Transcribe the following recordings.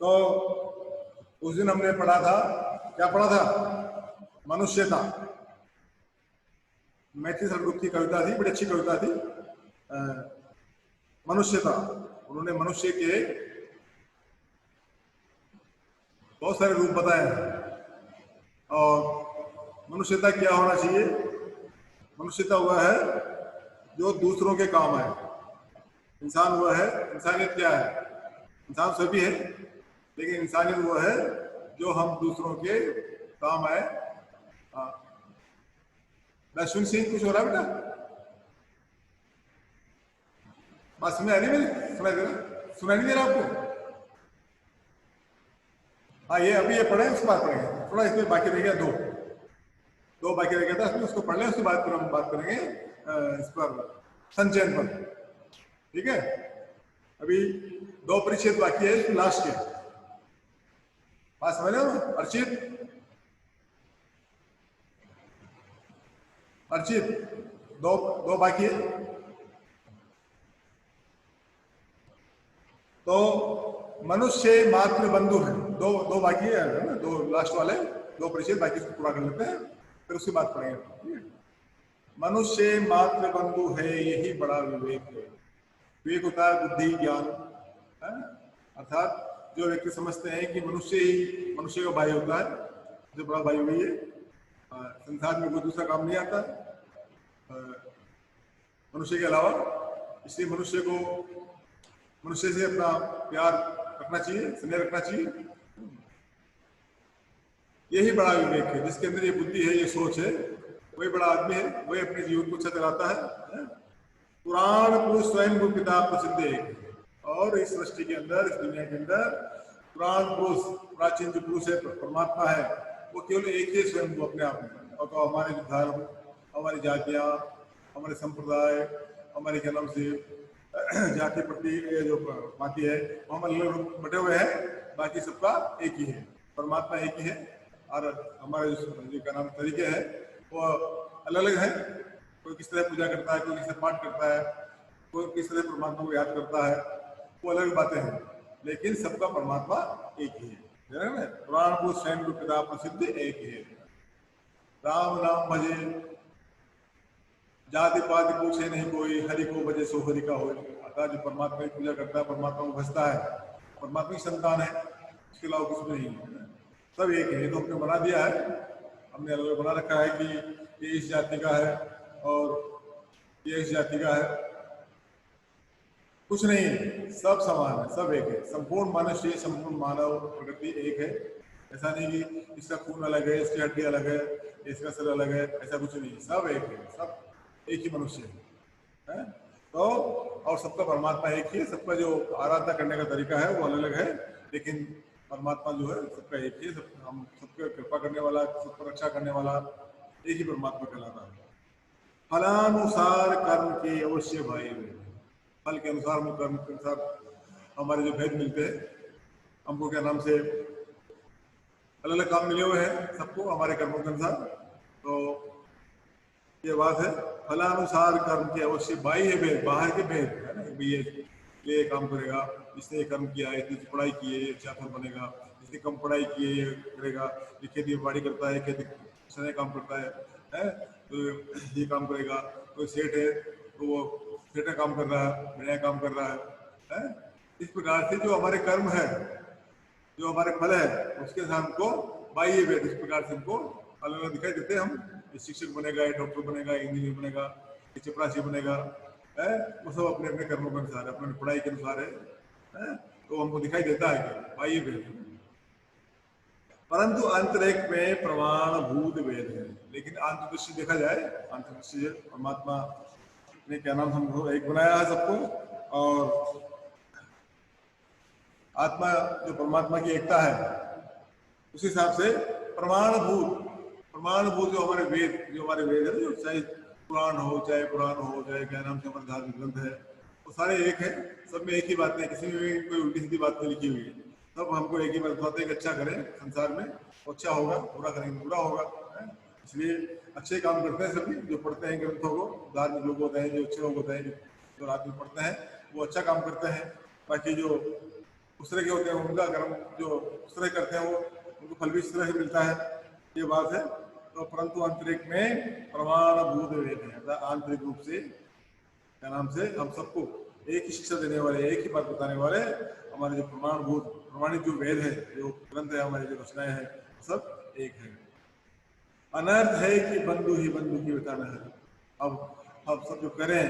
तो उस दिन हमने पढ़ा था, क्या पढ़ा था? मनुष्यता। मैथिली सरगुप्त की कविता थी, बड़ी अच्छी कविता थी, मनुष्यता। उन्होंने मनुष्य के बहुत सारे रूप बताए हैं। और मनुष्यता क्या होना चाहिए? मनुष्यता वह है जो दूसरों के काम आए। इंसान वह है, इंसानियत क्या है? इंसान सभी है, लेकिन इंसानियत वो है जो हम दूसरों के काम आए। अश्विन सिंह, कुछ हो रहा है बेटा? बात सुनाई आ रही मेरी? सुनाई नहीं दे रहा आपको? हाँ, ये अभी ये पढ़े, उसके बाद पढ़ेंगे। थोड़ा इसमें बाकी रह गया, दो बाकी रह गया था, इसमें उसको पढ़ लें, उसके बाद फिर हम बात करेंगे इस पर, संचयन पर। ठीक है, अभी 2 परिच्छेद बाकी है लास्ट के। बात समझ रहे हो? अर्चित, दो बाकी है। तो मनुष्य मातृ बंधु है, दो बाकी है ना, 2 लास्ट वाले 2 परिच्छेद बाकी, इसको पूरा कर लेते हैं, फिर उसकी बात पढ़ेंगे। मनुष्य मातृ बंधु है, यही बड़ा विवेक है। विवेक होता है बुद्धि, ज्ञान, अर्थात जो व्यक्ति समझते हैं कि मनुष्य ही मनुष्य का भाई होता है, जो बड़ा भाई वही है। संसार में कोई दूसरा काम नहीं आता मनुष्य के अलावा। इसलिए मनुष्य को मनुष्य से अपना प्यार रखना चाहिए, स्नेह रखना चाहिए। यही बड़ा विवेक है। जिसके अंदर ये बुद्धि है, ये सोच है, वही बड़ा आदमी है, वही अपने जीवन को अच्छा चलाता है। पुराण पुरुष स्वयं को पिता प्रसिद्ध है। और इस सृष्टि के अंदर, इस दुनिया के अंदर पुराण पुरुष, प्राचीन जो पुरुष है, परमात्मा है, वो केवल एक ही स्वयं को अपने आप में। और तो हमारे धर्म, हमारी जातियां, हमारे संप्रदाय, हमारे क्या नाम से जाति प्रति जो बाकी है, वो हम अलग बटे हुए हैं, बाकी सबका एक ही है, परमात्मा एक ही है। और हमारे जो क्या नाम तरीके हैं वो अलग अलग हैं। कोई किस तरह पूजा करता है, कोई किस तरह पाठ करता है, कोई किस तरह परमात्मा को याद करता है, वो अलग बातें हैं, लेकिन सबका परमात्मा एक ही है। पुराण को स्वयं को पिता प्रसिद्ध एक ही है। राम नाम भजे जाति पाति पूछे नहीं कोई, हरि को भजे सो हरि का हो। अर्थात जो परमात्मा की पूजा करता है, परमात्मा को भजता है, परमात्मा की संतान है, इसके अलावा कुछ भी नहीं है, सब एक है। तो हमने बना दिया है, हमने अलग बना रखा है कि ये इस जाति का है और ये इस जाति का है। कुछ नहीं है, सब समान है, सब एक है। संपूर्ण मनुष्य, संपूर्ण मानव प्रकृति एक है। ऐसा नहीं कि इसका खून अलग है, इसकी हड्डी अलग है, इसका सिर अलग है, ऐसा कुछ नहीं है। सब एक है, सब एक ही मनुष्य है। तो और सबका परमात्मा एक ही है। सबका जो आराधना करने का तरीका है वो अलग अलग है, लेकिन परमात्मा जो है सबका एक ही है। हम सबके कृपा करने वाला, सबको रक्षा करने वाला एक ही परमात्मा कहलाता है। फलानुसार कर्म के अवश्य भाई हुए। फल के अनुसार, कर्म के अनुसार हमारे जो भेद मिलते हैं, हमको क्या नाम से अलग अलग काम मिले हुए हैं सबको हमारे कर्मों के अनुसार। तो ये बात है, फलानुसार कर्म के अवश्य बाह्य भेद, बाहर के भेद है ना। ये काम करेगा, इसने कर्म किया है, इतनी पढ़ाई की है, ये अच्छा फल बनेगा। इसने कम पढ़ाई की है, ये करेगा। ये खेती बाड़ी करता है, खेती किसानी काम करता है, तो ये काम करेगा। कोई सेठ है तो वो सेठ काम कर रहा है, बढ़िया काम कर रहा है। इस प्रकार से जो हमारे कर्म है, जो हमारे फल है, उसके साथ हमको बाह्य भेद इस प्रकार से हमको अलग अलग दिखाई देते हैं। हम शिक्षक बनेगा, डॉक्टर बनेगा, इंजीनियर बनेगा, चपरासी बनेगा, है वो सब अपने अपने कर्मों के अनुसार, अपने पढ़ाई के अनुसार है। तो हमको दिखाई देता है कि बाह्य भेद, परंतु अंतरिक में प्रमाणभूत भेद है। लेकिन अंतदृष्टि देखा जाए, अंतदृष्टि परमात्मा ने क्या नाम हमको एक बनाया है सबको, और आत्मा जो परमात्मा की एकता है, उस हिसाब से प्रमाणभूत जो हमारे वेद है, जो चाहे पुराण हो, चाहे क्या नाम से हमारे धार्मिक ग्रंथ है, वो सारे एक है। सब में एक ही बात है, किसी में भी कोई उल्टी सीधी बात नहीं लिखी हुई है। सब हमको एक ही बात बताते हैं कि अच्छा करें संसार में तो अच्छा होगा, बुरा करेंगे बुरा होगा। इसलिए अच्छे काम करते हैं सभी जो पढ़ते हैं ग्रंथों को। धार्मिक लोग होते हैं, जो अच्छे लोग होते हैं, जो रात में पढ़ते हैं, वो अच्छा काम करते हैं। बाकी जो उस तरह के होते हैं, उनका कर्म जो उस तरह करते हैं वो उनको फल भी इस तरह से मिलता है, ये बात है। तो परंतु आंतरिक में प्रमाणभूत वेद है, आंतरिक रूप से क्या नाम से हम सबको एक ही शिक्षा देने वाले, एक ही बात बताने वाले हमारे जो प्रमाणित जो वेद है, जो ग्रंथ है, हमारी जो रचनाएं हैं, सब एक है। अनर्थ है कि बंधु ही बंधु की बताना है। अब सब जो करें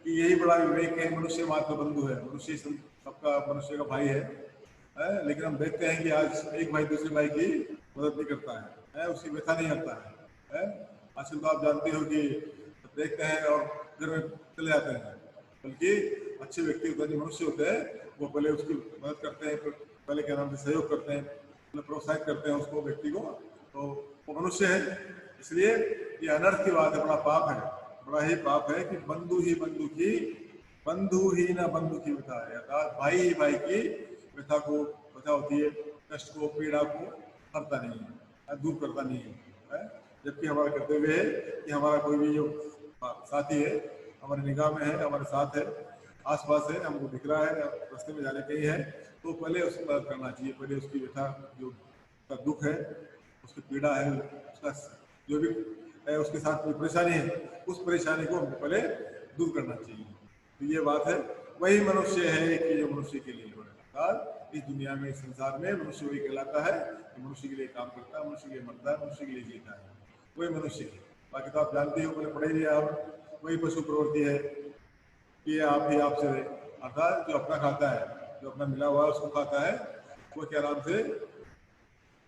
कि यही बड़ा विवेक है, मनुष्य मात्र बंधु है, मनुष्य सबका मनुष्य का भाई है, लेकिन हम देखते हैं कि आज एक भाई दूसरे भाई की मदद नहीं करता है, उसकी व्यथा नहीं करता है। आजकल तो आप जानते हो कि देखते हैं और घर में चले जाते हैं, बल्कि अच्छे व्यक्ति होते हैं, जो मनुष्य होते हैं, वो पहले उसकी मदद करते हैं, पहले क्या नाम से सहयोग करते हैं, प्रोत्साहित करते हैं उसको, व्यक्ति को, तो वो मनुष्य है। इसलिए ये अनर्थ की बात है, बड़ा पाप है, बड़ा ही पाप है कि बंधु ही ना बंधु की व्यथा है, अर्थात भाई ही भाई की व्यथा होती है, कष्ट को, पीड़ा को करता नहीं है, दूर करता नहीं है। जबकि हमारा कर्तव्य है कि हमारा कोई भी जो साथी है, हमारी निगाह में है, हमारे साथ है, आसपास है, हमको दिख रहा है, रास्ते में जाने कहीं है, तो पहले उसकी मदद करना चाहिए, पहले उसकी व्यथा, जो उसका दुख है, उसकी पीड़ा है, उसका जो भी है, उसके साथ कोई परेशानी है, उस परेशानी को हमको पहले दूर करना चाहिए। तो ये बात है, वही मनुष्य है कि जो मनुष्य के लिए इस दुनिया में, इस संसार में मनुष्य वही कहलाता है कि मनुष्य के लिए काम करता है, मनुष्य के लिए मरता है, मनुष्य के लिए जीता है, वही मनुष्य है। बाकी तो आप जानते हो, मैंने पढ़े लिया, आप वही पशु प्रवृत्ति है कि आप ही आपसे रहे, अर्थात जो अपना खाता है, जो अपना मिला हुआ है उसको खाता है, वो क्या नाम से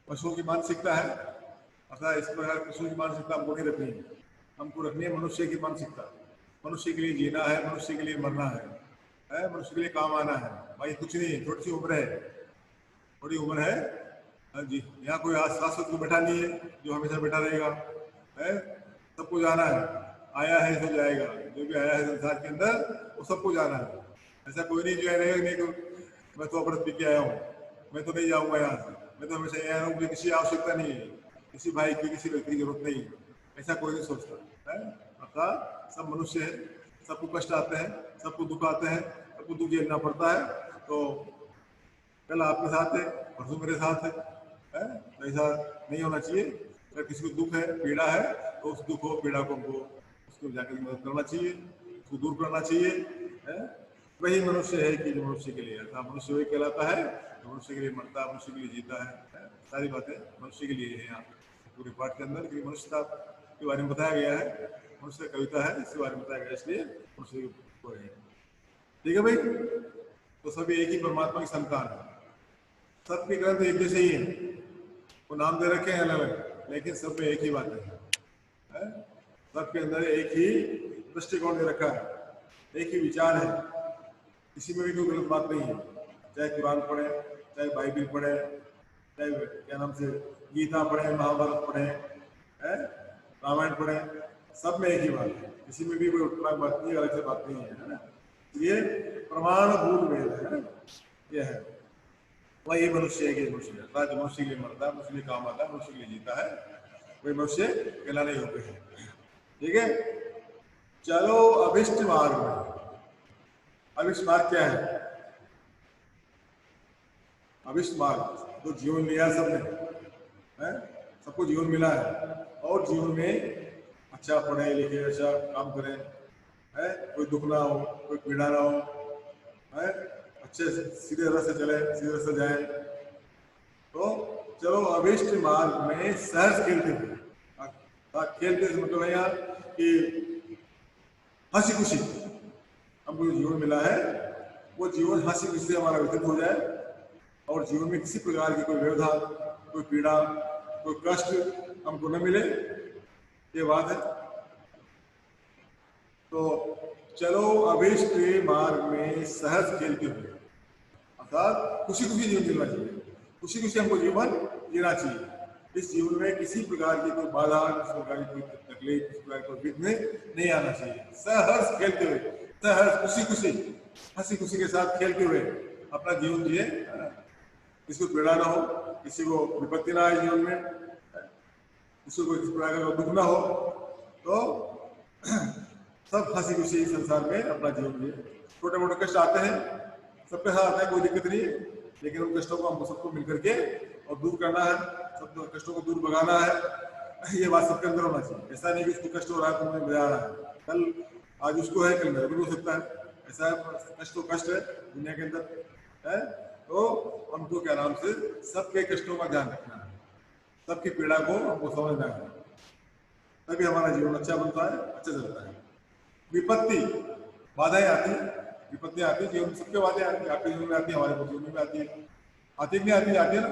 पशुओं की मानसिकता है। अर्थात इस प्रकार पशु की मानसिकता हमको नहीं रखनी है, हमको रखनी है मनुष्य की मानसिकता। मनुष्य के लिए जीना है, मनुष्य के लिए मरना है, मनुष्य के लिए काम आना है। भाई कुछ नहीं, थोड़ी सी उम्र है, थोड़ी उम्र है, हाँ जी, यहाँ कोई शाश्वत को बैठा नहीं है जो हमेशा बैठा रहेगा, है सबको जाना है, आया है तो जाएगा, जो भी आया है संसार के अंदर वो सबको जाना है। ऐसा कोई नहीं जो है रहेगा नहीं तो मैं तो अमृत पी के आया हूँ, मैं तो नहीं जाऊँगा यहाँ से, मैं तो हमेशा यहाँ रहूँ, मुझे किसी आवश्यकता नहीं है, किसी भाई की, किसी व्यक्ति की जरूरत नहीं है, ऐसा कोई नहीं सोचता है। अर्थात सब मनुष्य है, सबको कष्ट आते हैं, सबको दुख आते हैं, सबको दुख झेलना पड़ता है। तो कल आपके साथ है, परसों मेरे साथ है, ऐसा नहीं होना चाहिए। अगर किसी को दुख है, पीड़ा है, तो उस दुख को, पीड़ा को हमको उसको जाकर मदद करना चाहिए, उसको दूर करना चाहिए, है? वही मनुष्य है कि जो मनुष्य के लिए, अर्थात मनुष्य वही कहलाता है जो मनुष्य के लिए मरता है, मनुष्य के लिए जीता है। सारी बातें मनुष्य के लिए है यहाँ पूरे पाठ के अंदर, क्योंकि मनुष्यता के बारे में बताया गया है, मनुष्य कविता है, इसके बारे में बताया गया, इसलिए मनुष्य को है। ठीक है भाई, तो सभी एक ही परमात्मा की संतान है, सबके ग्रंथ एक जैसे ही है, वो नाम दे रखे हैं अलग अलग, लेकिन सब में एक ही बात है, सबके अंदर एक ही दृष्टिकोण दे रखा है, एक ही विचार है, किसी में भी कोई गलत बात नहीं है। चाहे कुरान पढ़े, चाहे बाइबिल पढ़े, चाहे क्या नाम से गीता पढ़े, महाभारत पढ़े, रामायण पढ़े, सब में एक ही बात है, किसी में भी कोई उठना बात नहीं, अलग से बात नहीं है ना। ये प्रमाणभूत वेद है, ये है वही मनुष्य है कि मनुष्य है, मनुष्य के लिए मरता है, मनुष्य के लिए काम आता है, मनुष्य के लिए जीता है, वही मनुष्य कहलाने योग्य है। ठीक है, चलो अभिष्ट मार्ग में। अभिष्ट मार्ग क्या है? अभिष्ट मार्ग तो जीवन लिया सबने, सबको जीवन मिला है, और जीवन में अच्छा पढ़े लिखे, अच्छा काम करें, कोई दुख ना हो, कोई पीड़ा ना हो, अच्छे सीधे रास्ते चले, सीधे रास्ते जाए। तो चलो अभिष्ट मार्ग में सहज खेलते थे, खेलते थे मतलब यहाँ कि हंसी खुशी हमको जो जीवन मिला है, वो जीवन हंसी खुशी से हमारा व्यतीत हो जाए, और जीवन में किसी प्रकार की कोई व्यवधान, कोई पीड़ा, कोई कष्ट हमको न मिले, ये बात है। तो चलो अभिष्ट मार्ग में सहज खेलते हुए, अर्थात खुशी खुशी जीवन जीना चाहिए, खुशी खुशी हमको जीवन जीना चाहिए। इस जीवन में किसी प्रकार की कोई बाधा, किसी प्रकार की कोई तकलीफ, किसी प्रकार कोई विघ्न नहीं आना चाहिए। सहर्ष खेलते हुए, सहर्ष खुशी खुशी, हंसी खुशी के साथ खेलते हुए अपना जीवन जिए, किसी को पीड़ा ना हो, किसी को विपत्ति ना आए जीवन में, किसी को किसी प्रकार का दुख ना हो, तो सब हंसी खुशी संसार में अपना जीवन जिए। छोटे मोटे कष्ट आते हैं, सबके साथ आता है, कोई दिक्कत नहीं है, लेकिन उन कष्टों को हमको सबको मिलकर के और दूर करना है, सब कष्टों को दूर भगाना है। ये बात सबके अंदर होना चाहिए। ऐसा नहीं कि उसको कष्ट हो रहा है तो मुझे मजा आ रहा है, कल आज उसको है कल मेरे को भी हो सकता है। ऐसा कष्ट तो कष्ट है दुनिया के अंदर है, तो हमको क्या नाम से सबके कष्टों का ध्यान रखना है, सबकी पीड़ा को हमको समझना है, तभी हमारा जीवन अच्छा बनता है, अच्छा चलता है। विपत्ति बाधाएं आती, विपत्तियां आती, जीवन में सबके बाधाएं आती, आपके जीवन में आती है, हमारे जीवन में आती है, आती नहीं आती, आती है ना,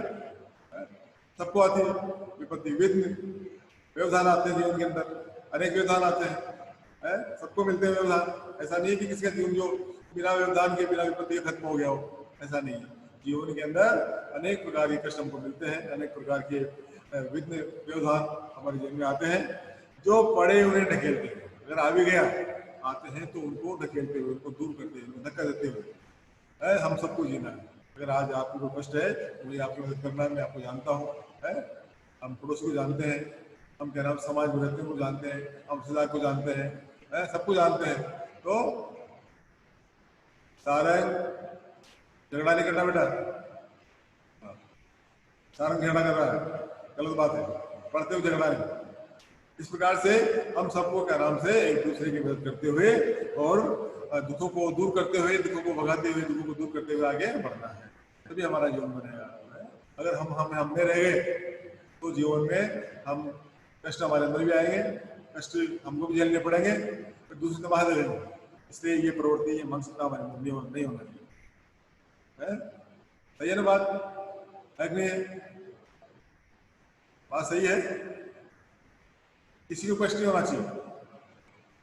सबको आती है विपत्ति। विघ्न व्यवधान आते हैं जीवन के अंदर, अनेक व्यवधान आते हैं, सबको मिलते हैं व्यवधान। ऐसा नहीं है कि किसी का जीवन जो बिना व्यवधान के बिना विपत्ति के खत्म हो गया हो, ऐसा नहीं है। जीवन के अंदर अनेक प्रकार के कष्ट हमको मिलते हैं, अनेक प्रकार के विघ्न व्यवधान हमारे जीवन में आते हैं, जो पड़े उन्हें ढकेलते हैं। अगर आ भी गया आते हैं तो उनको ढकेलते हुए, उनको दूर करते हुए, धक्का देते हुए हम सबको जीना है। अगर आज आपको कोई कष्ट है तो मुझे आपकी मदद करना है, मैं आपको जानता हूँ, हम पड़ोस को जानते हैं, हम क्या नाम समाज में रहते हैं को जानते हैं, हम रिश्तेदार को जानते हैं, सबको जानते हैं। तो सारंग झगड़ा नहीं करना बेटा, सारंग झगड़ा कर रहा है गलत बात है, पढ़ते हुए झगड़ा नहीं। इस प्रकार से हम सबको क्या नाम से एक दूसरे की मदद करते हुए और दुखों को दूर करते हुए, दुखों को भगाते हुए, दुखों को दूर करते हुए आगे बढ़ना है, तभी हमारा जीवन बनेगा। अगर हम में रह गए तो जीवन में हम कष्ट हमारे अंदर भी आएंगे, कष्ट हमको भी झेलने पड़ेंगे, फिर दूसरे से बाहर रहेंगे। इसलिए ये प्रवृत्ति, ये मानसिकता हमारे अंदर नहीं होना चाहिए। सही है ना बात? है कि नहीं? बात सही है। किसी को कष्ट नहीं होना चाहिए,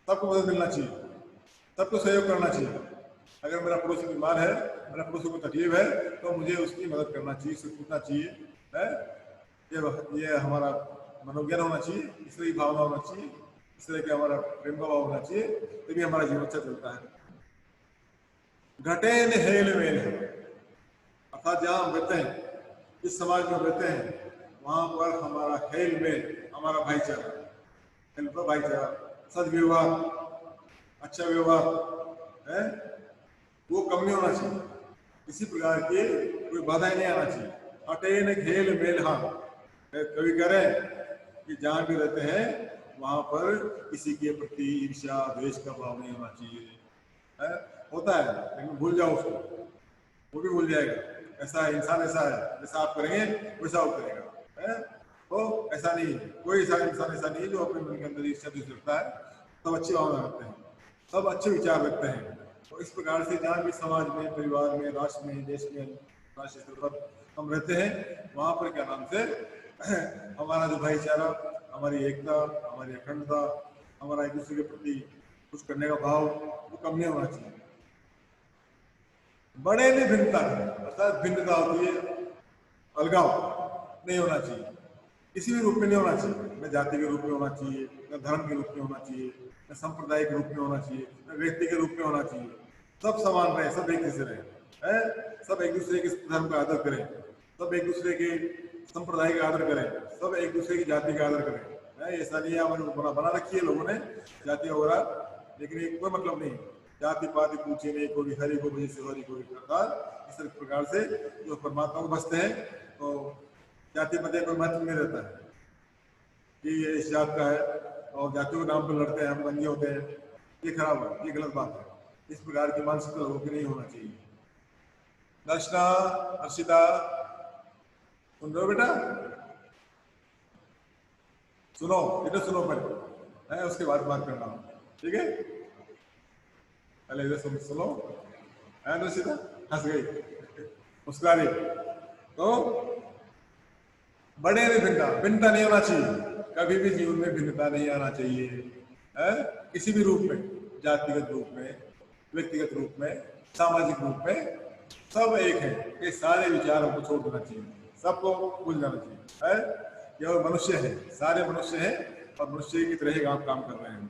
सबको मदद मिलना चाहिए, सबको सहयोग करना चाहिए। अगर मेरा पड़ोसी बीमार है, मेरा पड़ोसी को तकलीफ है, तो मुझे उसकी मदद करना चाहिए, उससे पूछना चाहिए। ये हमारा मनोज्ञान होना चाहिए, इस तरह की भावना होना चाहिए, इस तरह का हमारा प्रेम का भाव होना चाहिए, तभी हमारा जीवन अच्छा चलता है। घटे न हेल मेल है, अर्थात जहाँ हम रहते हैं, इस समाज में रहते हैं, वहां पर हमारा हेल मेल, हमारा भाईचारा, भाईचारा, सदव्यवहार, अच्छा व्यवहार है, वो कम नहीं होना चाहिए। किसी प्रकार की कोई बाधाएं नहीं आना चाहिए। हटे न खेल मेल, हाँ कवि कह रहे हैं कि जहाँ भी रहते हैं वहां पर किसी के प्रति ईर्ष्या द्वेष का भाव नहीं होना चाहिए। होता है लेकिन भूल जाओ उसको, वो भी भूल जाएगा। ऐसा है इंसान, ऐसा है, जैसा आप करेंगे वैसा वो करेगा। तो ऐसा नहीं है, कोई इंसान ऐसा नहीं है जो अपने मन के अंदर ईर्ष्या द्वेष रखता है। सब अच्छी भावना रखते हैं, सब अच्छे विचार रखते हैं। तो इस प्रकार से जहाँ भी समाज में, परिवार में, राष्ट्र में, देश में, राष्ट्रीय स्तर पर हम रहते हैं, वहां पर क्या नाम से हमारा जो भाईचारा, हमारी एकता, हमारी अखंडता, हमारा एक दूसरे के प्रति कुछ करने का भाव, वो कम नहीं होना चाहिए। बड़े में भिन्नता है, अर्थात भिन्नता होती है, अलगाव नहीं होना चाहिए, किसी भी रूप में नहीं होना चाहिए। न जाति के रूप में होना चाहिए, न धर्म के रूप में होना चाहिए, न संप्रदाय के रूप में होना चाहिए, न व्यक्ति के रूप में होना चाहिए। सब समान रहे, सब एक जैसे रहे, सब एक दूसरे के धर्म का आदर करें, सब एक दूसरे के संप्रदाय का आदर करें, सब एक दूसरे की जाति का आदर करें। ऐसा नहीं है हमारे बना रखी है लोगों ने जाति वगैरह, लेकिन एक कोई मतलब नहीं, जाति पाति पूछे नहीं, कोई हरि को भजे से हरि कोई प्रकार। इस प्रकार से जो परमात्मा को बसते हैं तो जाति पति कोई महत्व नहीं रहता है कि ये इस जात का है और जातियों के नाम पर लड़ते हैं, हम बंदी होते हैं। ये खराब है, ये गलत बात है। इस प्रकार की मानसिकता लोगों की नहीं होना चाहिए। दर्शना, हर्षिता, सुन रहे हो बेटा? सुनो बेटा, सुनो पहले है, उसके बाद बात करना, ठीक है? पहले इधर सुनो है। हर्षिता हंस गई, मुस्कुरा रही। तो बड़े में भिन्नता नहीं होना चाहिए, कभी भी जीवन में भिन्नता नहीं आना चाहिए है? किसी भी रूप में, जातिगत रूप में, व्यक्तिगत रूप में, सामाजिक रूप में, सब एक है। ये सारे विचारों को छोड़ देना चाहिए, सबको भूल जाना चाहिए है? केवल मनुष्य है, सारे मनुष्य हैं और मनुष्य की तरह ही काम कर रहे हैं।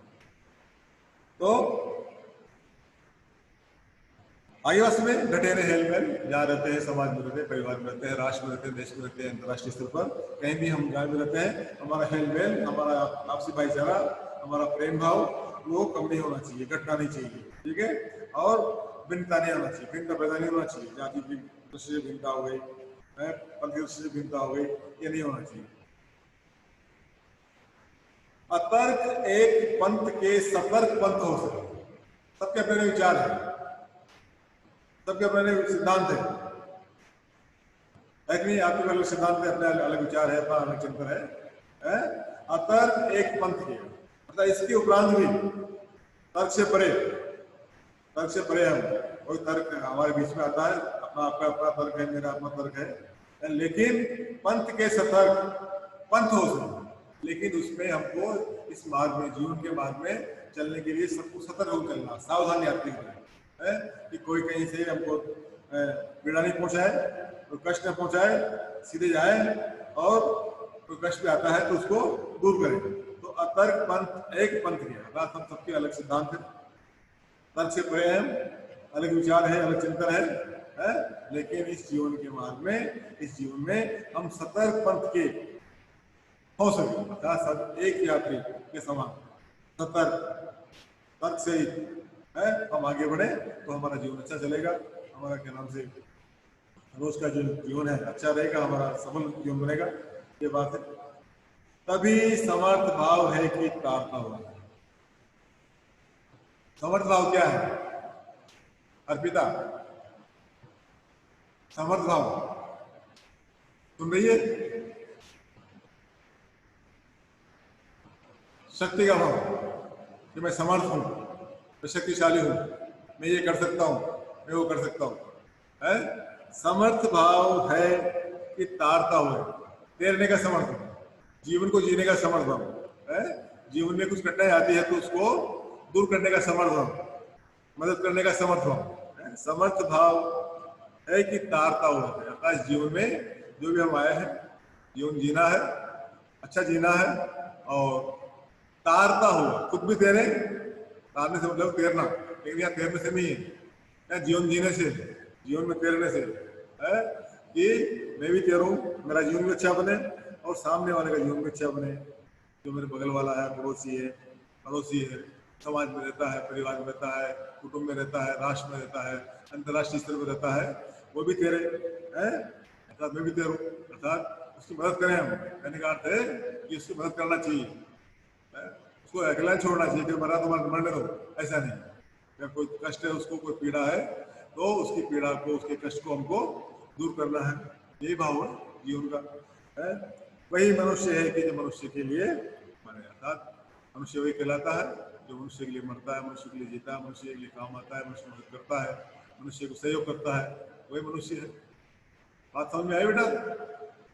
तो आयुष में घटे रहे हेलमेल, जहाँ रहते हैं, समाज में रहते हैं, परिवार में रहते हैं, राष्ट्र में रहते हैं, देश में रहते हैं, अंतर्राष्ट्रीय स्तर पर कहीं भी हम जहाँ भी रहते हैं, हमारा हेलमेल, हमारा आपसी भाईचारा, हमारा प्रेम भाव, वो कम नहीं होना चाहिए, घटना नहीं चाहिए, ठीक है? और भिन्नता नहीं आना चाहिए, भिन्नता पैदा नहीं होना चाहिए, जाति की दृष्टि से भिन्नता हो गई, पंथ की दृष्टि से भिन्नता हो गई, ये नहीं होना चाहिए। अतर्क एक पंथ के सतर्क पंथ हो सके। सबके अपने विचार है, सबके अपने सिद्धांत है कि नहीं? आपके अलग सिद्धांत है, अपने अलग विचार है, अपना अलग चिंतन है? अतर्क एक पंथ के, मतलब इसके उपरांत भी तर्क से परे, तर्क से परे हम कोई तर्क हमारे बीच में आता है, अपना आपका अपना तर्क है, मेरा अपना तर्क है, लेकिन पंथ के सतर्क पंथ हो सके। लेकिन उसमें हमको इस मार्ग में, जीवन के मार्ग में चलने के लिए सबको सतर्क हो चलना, सावधानी आती है कि कोई कहीं से हमको पीड़ा नहीं पहुंचाए, कोई कष्ट न पहुंचाए, सीधे जाए, और कोई कष्ट भी आता है तो उसको दूर करें। तो अतर्क पंथ एक पंथ है, अर्थात हम सबके अलग सिद्धांत है, तर्क से परे हैं, अलग विचार है, अलग चिंतन है, लेकिन इस जीवन के मार्ग में, इस जीवन में हम सतर्क पंथ के हो सके, अर्थात सब एक यात्री के समान सतर्क, तर्क से ही हम आगे बढ़े तो हमारा जीवन अच्छा चलेगा, हमारा क्या नाम से रोज का जो जीवन है अच्छा रहेगा, हमारा सफल जीवन बनेगा, ये बात है। तभी समर्थ भाव है कि तारता हुआ। समर्थ भाव क्या है अर्पिता? समर्थ भाव सुन रही है? शक्ति का भाव कि मैं समर्थ हूं, मैं शक्तिशाली हूं, मैं ये कर सकता हूं, मैं वो कर सकता हूं, है? समर्थ भाव है कि तारता हुए, तैरने का समर्थ, जीवन को जीने का समर्थ भाव है। जीवन में कुछ कठिनाई आती है तो उसको दूर करने का समर्थ भाव, मदद करने का समर्थ भाव, समर्थ भाव है कि तारता हुआ है। अर्थात जीवन में जो भी हम आए हैं, जीवन जीना है, अच्छा जीना है, और तारता हुआ, खुद भी तैरे, तारने से मतलब तैरना, लेकिन यहाँ तैरने से नहीं है, जीवन जीने से, जीवन में तैरने से है कि मैं भी तैरूं, मेरा जीवन भी अच्छा बने और सामने वाले का जीवन भी अच्छा बने, जो मेरे बगल वाला है, पड़ोसी है, समाज में रहता है, परिवार में रहता है, कुटुंब में रहता है, राष्ट्र में रहता है, अंतर्राष्ट्रीय स्तर पर रहता है, वो भी तैरे, अर्थात मैं भी तैरूं, अर्थात उसकी मदद करें हम। कहने का अर्थ है कि उसकी मदद करना चाहिए, उसको अकेला छोड़ना चाहिए कि मरा तो मरने दो, ऐसा नहीं। अगर कोई कष्ट है, उसको कोई पीड़ा है, तो उसकी पीड़ा को, उसके कष्ट को हमको दूर करना है, यही भाव है जीवन का, है? वही मनुष्य है कि जो मनुष्य के लिए मरे, अर्थात मनुष्य वही कहलाता है जो मनुष्य के लिए मरता है, मनुष्य के लिए जीता है, मनुष्य के लिए काम आता है, मनुष्य मदद करता है, मनुष्य को सहयोग करता है, वही मनुष्य है। बात समझ में आई बेटा?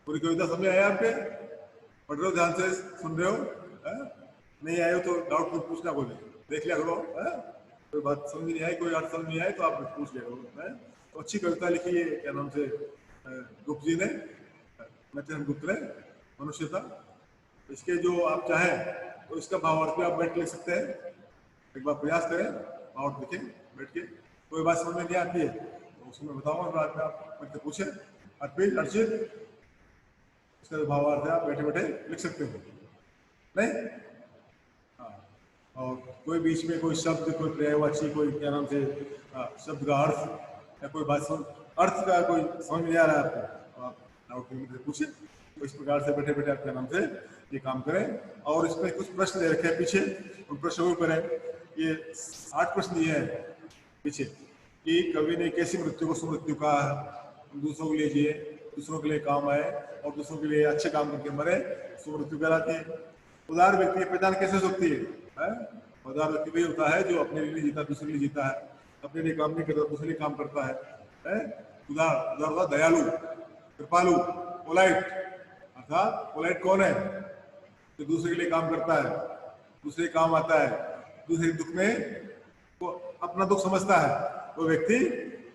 पूरी कविता समझ में आई आपके? पढ़ रहे हो, ध्यान से सुन रहे हो? नहीं आए हो तो डाउट कुछ पूछना, बोले देख लिया करो, कोई बात समझ नहीं आई, कोई अर्थ समझ नहीं आए तो आप पूछ लिया करो। तो अच्छी कविता लिखी है, क्या नाम से, गुप्त जी ने, मैथिली गुप्त ने, मनुष्यता। इसके जो आप चाहें तो इसका भावार्थ भी आप बैठ के लिख सकते हैं, एक बार प्रयास करें, भावार्थ लिखें बैठ के। कोई बात समझ में नहीं आती है तो उसको मैं बताऊंगा, बाद में आप बैठ के पूछें, अर्चित इसका भावार्थ है, आप बैठे बैठे लिख सकते हो, नहीं? हाँ, और कोई बीच में कोई शब्द, कोई पर्यायवाची, कोई क्या नाम से शब्द का अर्थ या कोई बात अर्थ का कोई समझ में नहीं आ रहा है आपको, तो आप डाउट से पूछें। तो इस प्रकार से बैठे बैठे आप क्या नाम से ये काम करें। और इसमें कुछ प्रश्न दे रखे हैं पीछे, उन प्रश्नों पर ये 8 प्रश्न दिए हैं पीछे कि कवि ने कैसी मृत्यु को सुमृत्यु कहा है, दूसरों के लिए जिए, दूसरों के लिए काम आए और दूसरों के लिए अच्छे काम करके मरे, सुमृत्यु कहलाती है। उदार व्यक्ति की पहचान कैसे हो सकती है? उदार व्यक्ति वही होता है जो अपने लिए जीता, दूसरे लिए जीता है, अपने लिए काम नहीं करता, दूसरे लिए काम करता है? उदार दयालु, कृपालु, पोलाइट। अर्थात पोलाइट कौन है? जो दूसरे के लिए काम करता है, दूसरे काम आता है, दूसरे दुख में वो अपना दुख समझता है, वो व्यक्ति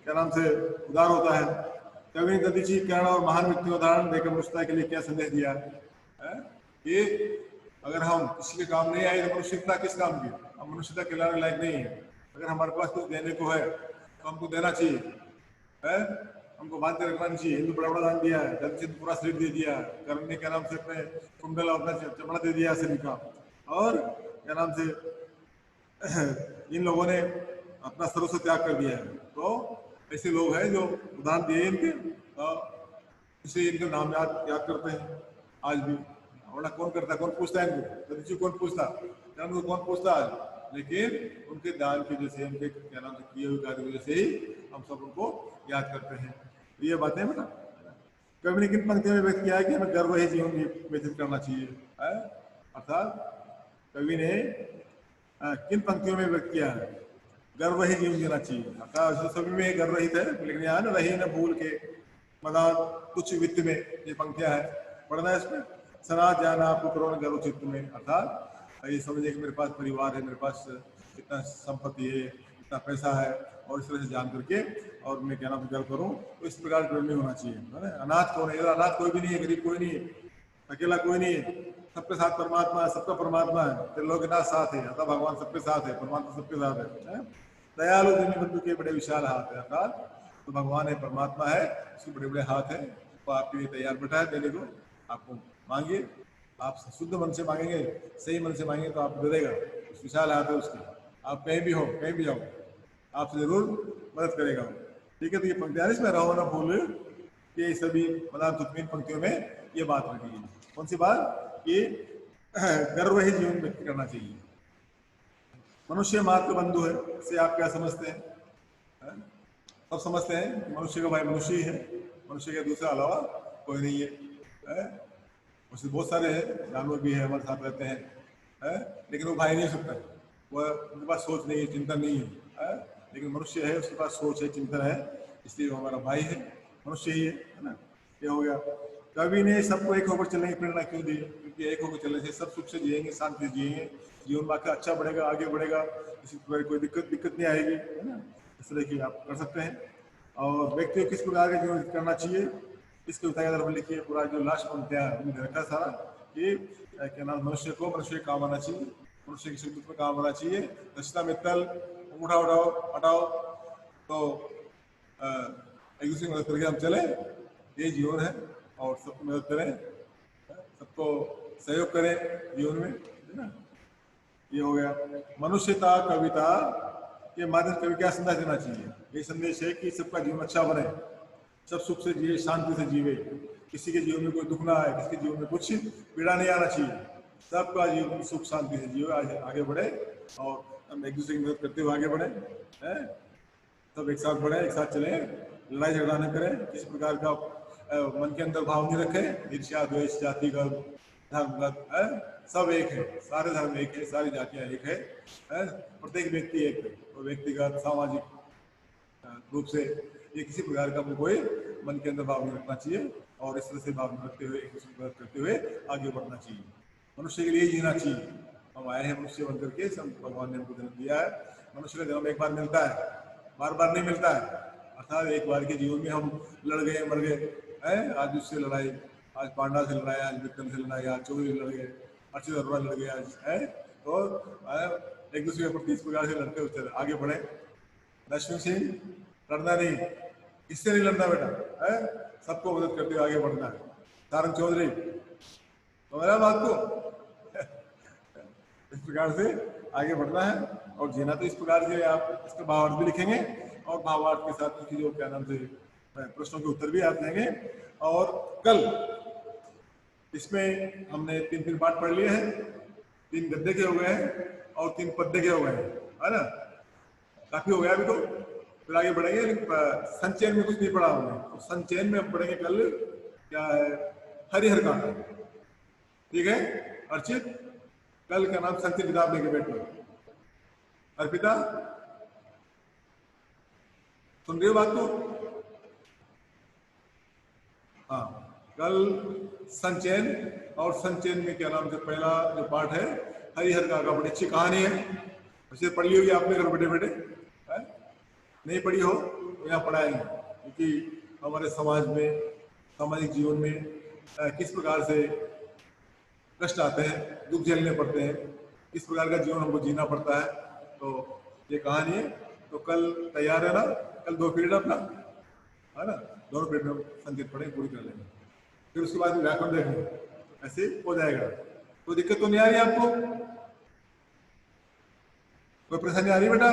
क्या नाम से उदार होता है। कवि ने दधीची कर्ण और महान व्यक्ति का उदाहरण देकर मनुष्यता के लिए क्या संदेश दिया है? कि अगर हम किसी के काम नहीं आए तो मनुष्यता किस काम की? हम मनुष्यता कहलाने लायक नहीं है। अगर हमारे पास कुछ देने को है तो हमको देना चाहिए, है? हमको बांध के रखना चाहिए। हिंदू बड़ा बड़ा दान दिया है, धन से पूरा शरीर दे दिया, कर्ण ने क्या नाम से अपने कुंडल और अपना चमड़ा दे दिया शरीर का, और क्या नाम से इन लोगों ने अपना सर्वस्व त्याग कर दिया है। तो ऐसे लोग हैं जो उदाहरण दिए इनके, इसलिए इनका नाम याद याद करते हैं आज भी। वरना कौन करता, कौन पूछता है इनको, ऋषि कौन पूछता, जन्म को कौन पूछता आज। लेकिन उनके दान की वजह से, उनके क्या नाम से किए हुए कार्य की वजह से ही हम सब उनको याद करते हैं। तो ये बातें बेटा कवि ने किन पंक्तियों में व्यक्त किया है कि हमें गर्व ही जीवन व्यतीत करना चाहिए, अर्थात कवि ने किन पंक्तियों में व्यक्त किया है, गर्व ही जीवन जीना चाहिए। अर्थात सभी में गर्व रहित है, लेकिन यहाँ न रही न भूल के मदान कुछ वित्त में, ये पंक्तियां है, पढ़ना है इसमें। सना जाना पुत्रों ने गर्व चित्त में, अर्थात ये समझिए कि मेरे पास परिवार है, मेरे पास इतना संपत्ति है, इतना पैसा है, और इस तरह से जान करके और मैं क्या नाम गर्व करूँ, तो इस प्रकार गर्व नहीं होना चाहिए, है ना। अनाथ कौन है, अनाथ कोई भी नहीं है, गरीब कोई नहीं है, अकेला कोई नहीं है, सबके साथ परमात्मा है, सबका परमात्मा है, त्रिलोकीनाथ साथ है, अतः भगवान सबके साथ है, परमात्मा सबके साथ है। दयालु दिन बंधु के बड़े विशाल हाथ है, अर्थात तो भगवान है, परमात्मा है, उसके बड़े बड़े हाथ है, तो आपके लिए तैयार बैठा है देने को। आपको मांगिए, आप शुद्ध मन से मांगेंगे, सही मन से मांगेंगे तो आपको दे देगा, उस विशाल हाथ है उसकी। आप कहीं भी हो, कहीं भी जाओ, आपसे जरूर मदद करेगा। ठीक है, तो ये पंक्तियां इसमें रहो ना भूल, ये सभी मतलब तीन पंक्तियों में ये बात रखी है। कौन सी बात, कि गर्व ही जीवन व्यक्त करना चाहिए। मनुष्य मात्र बंधु है, इससे आप क्या समझते हैं? सब समझते हैं कि मनुष्य का भाई मनुष्य ही है, मनुष्य के दूसरे अलावा कोई नहीं है। उससे बहुत सारे हैं, जानवर भी है, हमारे साथ रहते हैं, लेकिन वो भाई नहीं सकता, वो उनके पास सोच नहीं है, चिंतन नहीं है। लेकिन मनुष्य है, उसके पास सोच है, चिंतन है, इसलिए वो हमारा भाई है, मनुष्य ही है ना। ये हो गया। कवि ने सबको एक होकर चलने की प्रेरणा क्यों दी? क्योंकि एक होकर चलने से सब सुख से जिएंगे, शांति से जिएंगे, जीवन बाकी अच्छा बढ़ेगा, आगे बढ़ेगा, किसी प्रकार कोई दिक्कत नहीं आएगी, है ना। इस तरह की आप कर सकते हैं। और व्यक्ति को किस प्रकार का जीवन करना चाहिए, इसके उतार लिखिए पूरा जो लास्ट पंक्तियां हमने रखा सारा, कि क्या नाम, मनुष्य को मनुष्य के काम आना चाहिए, मनुष्य की सुख में काम आना चाहिए। दक्षिणा मित्तल उठाओ हटाओ, तो एक दूसरे की मदद करके हम चले, ये जीवन है। और सबको मदद करें, सबको सहयोग करें जीवन में, है ना। ये हो गया। मनुष्यता कविता के माध्यम कवि क्या संदेश देना चाहिए? ये संदेश है कि सबका जीवन अच्छा बने, सब सुख से जिए, शांति से जीवे, किसी के जीवन में कोई दुख ना आए, किसी के जीवन में कुछ पीड़ा नहीं आना चाहिए, सबका जीवन सुख शांति से जीवे, आगे बढ़े, और हम एक दूसरे की मदद करते हुए आगे बढ़े, हैं, सब एक साथ बढ़े, एक साथ चले, लड़ाई झगड़ा न करें, किसी प्रकार का मन के अंदर भाव नहीं रखे, ईर्ष्या द्वेष जातिगत धर्मगत, सब एक है, सारे धर्म एक है, सारी जातियां एक है, प्रत्येक व्यक्ति एक है, तो व्यक्तिगत सामाजिक रूप से ये किसी प्रकार का कोई मन के अंदर भाव नहीं रखना चाहिए, और इस तरह से भाव रखते हुए एक दूसरे मदद करते हुए आगे बढ़ना चाहिए। मनुष्य के लिए जीना चाहिए। हम आए हैं मनुष्य बन करके, सब भगवान ने हमको जन्म दिया है। मनुष्य का जन्म एक बार मिलता है, बार बार नहीं मिलता है, अर्थात एक बार के जीवन में हम लड़ गए, मर गए, है, आज उससे लड़ाई, आज पांडा से लड़ाई, आज विक्रम से लड़ाई, आज चौधरी लड़ गए, अच्छी तरह लड़ गए आज, है, तो एक दूसरे के प्रति इस प्रकार से लड़ते हुए आगे बढ़े। लक्ष्मण सिंह लड़ना नहीं, इससे नहीं लड़ना बेटा, है, सबको मदद करते हुए आगे बढ़ना है। सारंग चौधरी समझा बात को? इस प्रकार से आगे बढ़ना है और जीना। तो इस प्रकार से आप इसका भावार्थ भी लिखेंगे, और भावार्थ के साथ उनकी जो क्या नाम से प्रश्नों के उत्तर भी आप देंगे। और कल इसमें हमने 3 पाठ पढ़ लिए हैं, 3 गद्य के हो गए हैं और 3 पद्य के हो गए हैं, है ना। काफी हो गया अभी तो, फिर आगे बढ़ेंगे। संचयन में कुछ नहीं पढ़ा हमने, तो संचयन में हम पढ़ेंगे कल क्या है, हरिहर का, ठीक है। अर्चित कल का नाम संचयन किताब लेके बैठो। अर्पिता सुन रही हो बात को? हाँ, कल संचयन, और संचयन में क्या नाम से पहला जो पाठ है हरिहर का बड़ी अच्छी कहानी है, वैसे पढ़ ली होगी आपने घर बैठे बैठे, नहीं पढ़ी हो तो यहाँ पढ़ाएंगे, क्योंकि हमारे समाज में, सामाजिक जीवन में किस प्रकार से कष्ट आते हैं, दुख झेलने पड़ते हैं, किस प्रकार का जीवन हमको जीना पड़ता है, तो ये कहानी है। तो कल तैयार है ना? कल 2 पीरियड अपना, है ना, दोनों पीरियड में संचित पढ़े पूरी कर लेंगे, फिर उसके बाद व्याकरण देखेंगे, ऐसे हो जाएगा। तो दिक्कत तो नहीं आ रही आपको? कोई परेशानी आ रही बेटा?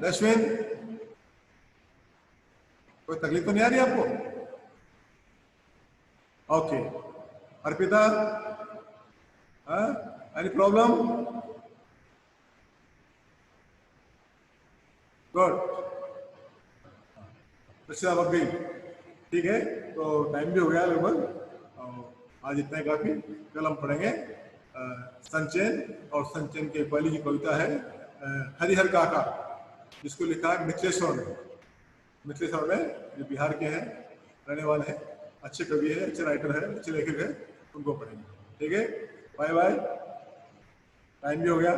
अश्विन कोई तकलीफ तो नहीं आ रही आपको? Okay, Arpita, any problem? Good, अच्छा अब गई, ठीक है। तो टाइम भी हो गया लगभग, आज इतना ही काफी। कल हम पढ़ेंगे संचयन, और संचयन के पहली की कविता है हरिहर काका, जिसको लिखा है मिथिलेश्वर ने। मिथिलेश्वर में जो बिहार के हैं, रहने वाले हैं, अच्छे कवि है, अच्छे राइटर है, अच्छे लेखक है, उनको पढ़ेंगे। ठीक है, बाय बाय, टाइम भी हो गया।